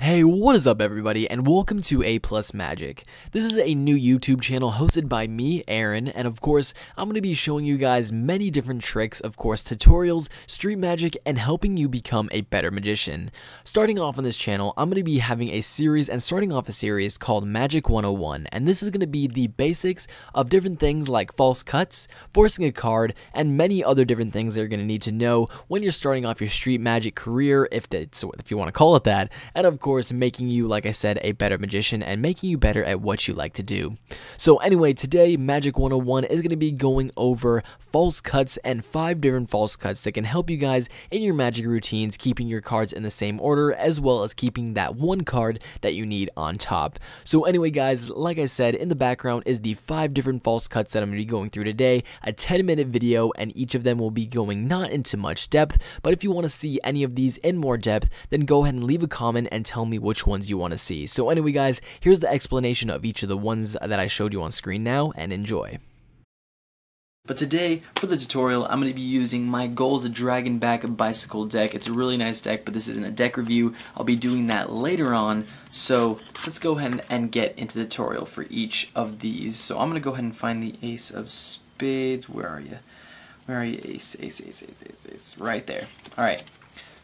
Hey, what is up everybody, and welcome to A Plus Magic. This is a new YouTube channel hosted by me, Aaron, and of course, I'm going to be showing you guys many different tricks, of course, tutorials, street magic, and helping you become a better magician. Starting off on this channel, I'm going to be having a series and starting off a series called Magic 101, and this is going to be the basics of different things like false cuts, forcing a card, and many other different things that you're going to need to know when you're starting off your street magic career, if you want to call it that, and of course, making you, like I said, a better magician and making you better at what you like to do. So anyway, today Magic 101 is going to be going over false cuts and 5 different false cuts that can help you guys in your magic routines, keeping your cards in the same order as well as keeping that one card that you need on top. So anyway guys, like I said, in the background is the 5 different false cuts that I'm going to be going through today, a 10-minute video, and each of them will be going not into much depth, but if you want to see any of these in more depth, then go ahead and leave a comment and tell me which ones you want to see. So anyway guys, here's the explanation of each of the ones that I showed you on screen now, and enjoy. But today, for the tutorial, I'm going to be using my Gold Dragonback Bicycle deck. It's a really nice deck, but this isn't a deck review. I'll be doing that later on, so let's go ahead and get into the tutorial for each of these. So I'm going to go ahead and find the Ace of Spades. Where are you? Where are you? Ace. Right there. Alright,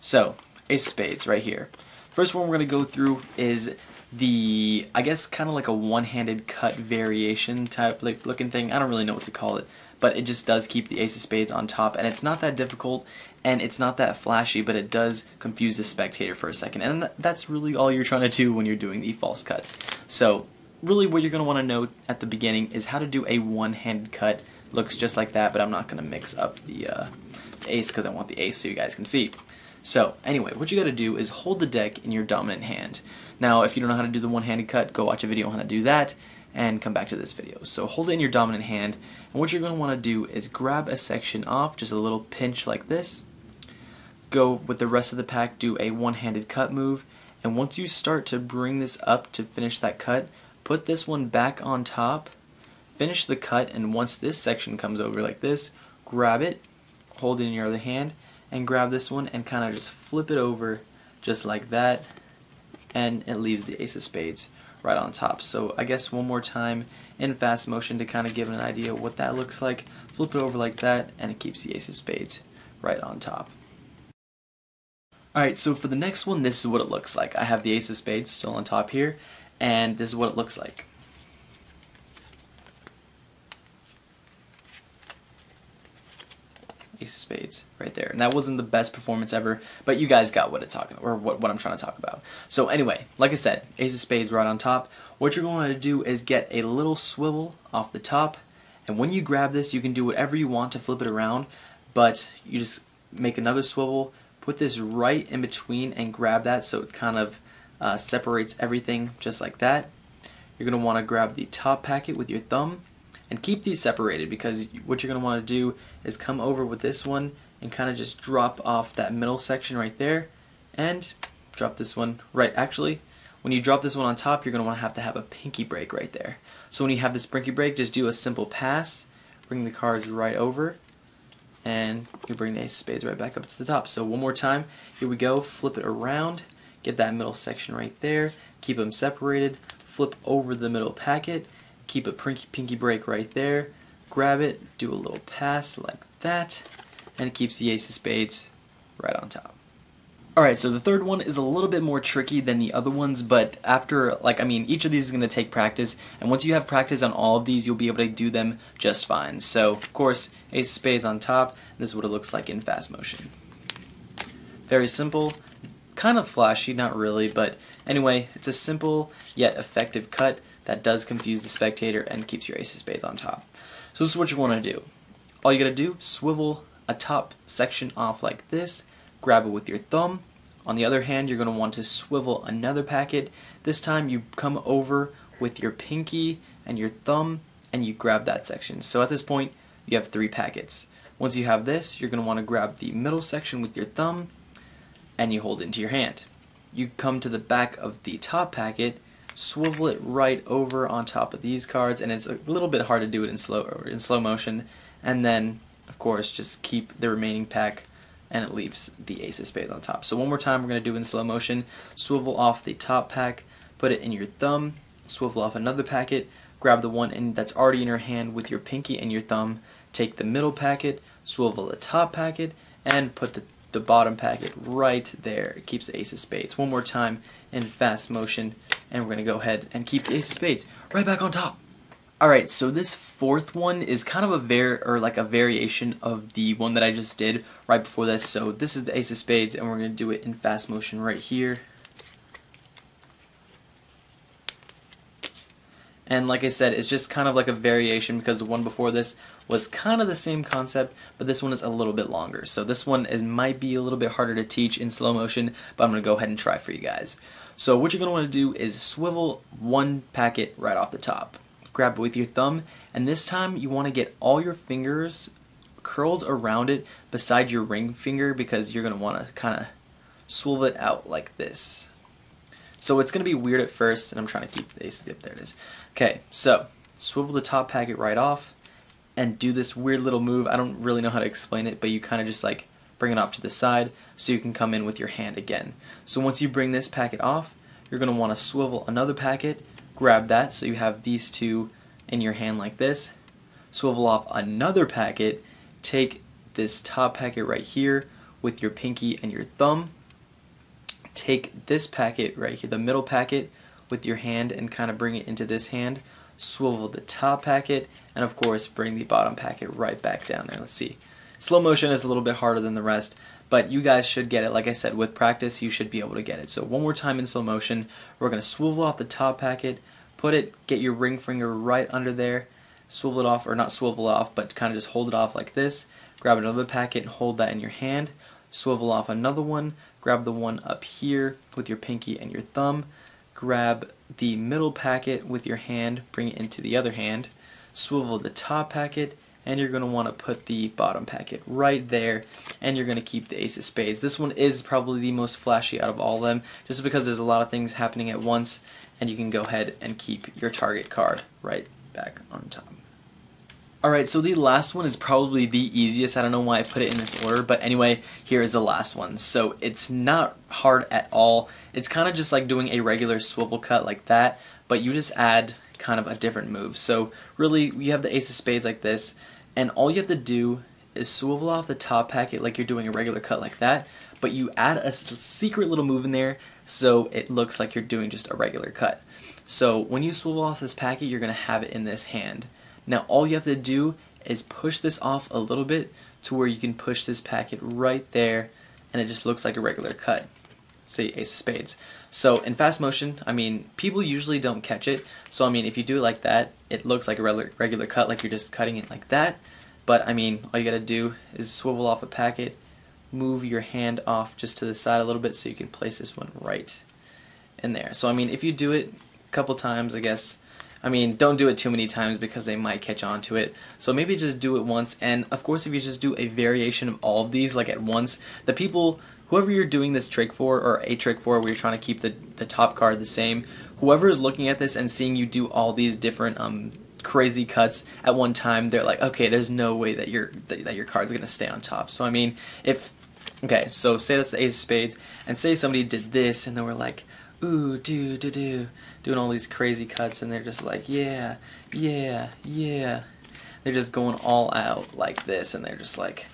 so Ace of Spades right here. First one we're going to go through is the, I guess, kind of like a one-handed cut variation type like looking thing. I don't really know what to call it, but it just does keep the Ace of Spades on top, and it's not that difficult, and it's not that flashy, but it does confuse the spectator for a second, and that's really all you're trying to do when you're doing the false cuts. So really what you're going to want to know at the beginning is how to do a one-handed cut. Looks just like that, but I'm not going to mix up the ace because I want the ace so you guys can see. So anyway, what you got to do is hold the deck in your dominant hand. Now if you don't know how to do the one-handed cut, go watch a video on how to do that and come back to this video. So hold it in your dominant hand, and what you're going to want to do is grab a section off, just a little pinch like this. Go with the rest of the pack, do a one-handed cut move, and once you start to bring this up to finish that cut, put this one back on top, finish the cut, and once this section comes over like this, grab it, hold it in your other hand, and grab this one and kind of just flip it over just like that, and it leaves the Ace of Spades right on top. So I guess one more time in fast motion to kind of give an idea of what that looks like. Flip it over like that, and it keeps the Ace of Spades right on top. Alright, so for the next one, this is what it looks like. I have the Ace of Spades still on top here, and this is what it looks like. Ace of Spades right there, and that wasn't the best performance ever, but you guys got what it's talking, or what I'm trying to talk about. So anyway, like I said, Ace of Spades right on top. What you're going to do is get a little swivel off the top, and when you grab this, you can do whatever you want to flip it around, but you just make another swivel, put this right in between, and grab that so it kind of separates everything just like that. You're going to want to grab the top packet with your thumb and keep these separated, because what you're going to want to do is come over with this one and kind of just drop off that middle section right there, and drop this one right. Actually, when you drop this one on top, you're going to have a pinky break right there. So when you have this pinky break, just do a simple pass, bring the cards right over, and you bring the Ace of Spades right back up to the top. So one more time, here we go, flip it around, get that middle section right there, keep them separated, flip over the middle packet, keep a pinky break right there, grab it, do a little pass like that, and it keeps the Ace of Spades right on top. Alright, so the third one is a little bit more tricky than the other ones, but after, each of these is going to take practice, and once you have practice on all of these, you'll be able to do them just fine. So, of course, Ace of Spades on top, this is what it looks like in fast motion. Very simple, kind of flashy, not really, but anyway, it's a simple yet effective cut that does confuse the spectator and keeps your Ace of Spades on top. So this is what you want to do. All you got to do, swivel a top section off like this, grab it with your thumb. On the other hand, you're going to want to swivel another packet. This time you come over with your pinky and your thumb and you grab that section. So at this point, you have 3 packets. Once you have this, you're going to want to grab the middle section with your thumb and you hold it into your hand. You come to the back of the top packet, swivel it right over on top of these cards, and it's a little bit hard to do it in slow motion, and then of course just keep the remaining pack and it leaves the ace of spades on top. So one more time, we're going to do it in slow motion. Swivel off the top pack, put it in your thumb, swivel off another packet, grab the one that's already in your hand with your pinky and your thumb, take the middle packet, swivel the top packet, and put the bottom packet right there. It keeps the ace of spades. One more time in fast motion, and we're going to go ahead and keep the ace of spades right back on top. Alright, so this fourth one is kind of a variation of the one that I just did right before this. So this is the ace of spades, and we're going to do it in fast motion right here. And like I said, it's just kind of like a variation because the one before this was kind of the same concept, but this one is a little bit longer. So this one might be a little bit harder to teach in slow motion, but I'm going to go ahead and try for you guys. So what you're going to want to do is swivel one packet right off the top. Grab it with your thumb, and this time you want to get all your fingers curled around it beside your ring finger, because you're going to want to kind of swivel it out like this. So it's going to be weird at first, and I'm trying to keep the ace up. There it is. Okay, so swivel the top packet right off and do this weird little move. I don't really know how to explain it, but you kind of just like bring it off to the side so you can come in with your hand again. So once you bring this packet off, you're going to want to swivel another packet, grab that so you have these two in your hand like this, swivel off another packet, take this top packet right here with your pinky and your thumb, take this packet right here, the middle packet, with your hand and kind of bring it into this hand, swivel the top packet, and of course bring the bottom packet right back down there. Let's see. Slow motion is a little bit harder than the rest, but you guys should get it. Like I said, with practice you should be able to get it. So one more time in slow motion, we're going to swivel off the top packet, get your ring finger right under there, swivel it off, or not swivel off, but kind of just hold it off like this, grab another packet and hold that in your hand, swivel off another one, grab the one up here with your pinky and your thumb, grab the middle packet with your hand, bring it into the other hand, swivel the top packet, and you're going to want to put the bottom packet right there, and you're going to keep the ace of spades. This one is probably the most flashy out of all of them, just because there's a lot of things happening at once, and you can go ahead and keep your target card right back on top. Alright, so the last one is probably the easiest. I don't know why I put it in this order, but anyway, here is the last one. So it's not hard at all. It's kind of just like doing a regular swivel cut like that, but you just add kind of a different move. So really, you have the ace of spades like this, and all you have to do is swivel off the top packet like you're doing a regular cut like that, but you add a secret little move in there so it looks like you're doing just a regular cut. So when you swivel off this packet, you're going to have it in this hand. Now all you have to do is push this off a little bit to where you can push this packet right there, and it just looks like a regular cut. Say ace of spades. So in fast motion, I mean, people usually don't catch it. So I mean, if you do it like that, it looks like a regular cut, like you're just cutting it like that. But I mean, all you gotta do is swivel off a packet, move your hand off just to the side a little bit so you can place this one right in there. So I mean, if you do it a couple times, I guess, I mean, don't do it too many times because they might catch on to it. So maybe just do it once, and of course if you just do a variation of all of these like at once, the people, whoever you're doing this trick for, or a trick for where you're trying to keep the top card the same, whoever is looking at this and seeing you do all these different crazy cuts at one time, they're like, okay, there's no way that your card's gonna stay on top. So I mean, okay, so say that's the ace of spades, and say somebody did this and they were like, ooh, doing all these crazy cuts, and they're just like, yeah, they're just going all out like this, and they're just like,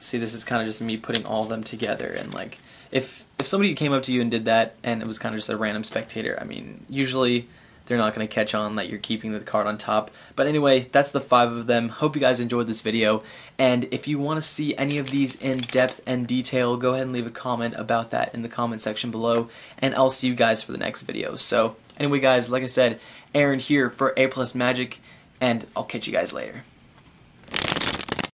see, this is kind of just me putting all of them together. And like, if somebody came up to you and did that and it was kind of just a random spectator, I mean, usually they're not going to catch on that you're keeping the card on top. But anyway, that's the 5 of them. Hope you guys enjoyed this video, and if you want to see any of these in depth and detail, go ahead and leave a comment about that in the comment section below, and I'll see you guys for the next video. So anyway guys, like I said, Aaron here for A+ Magic, and I'll catch you guys later.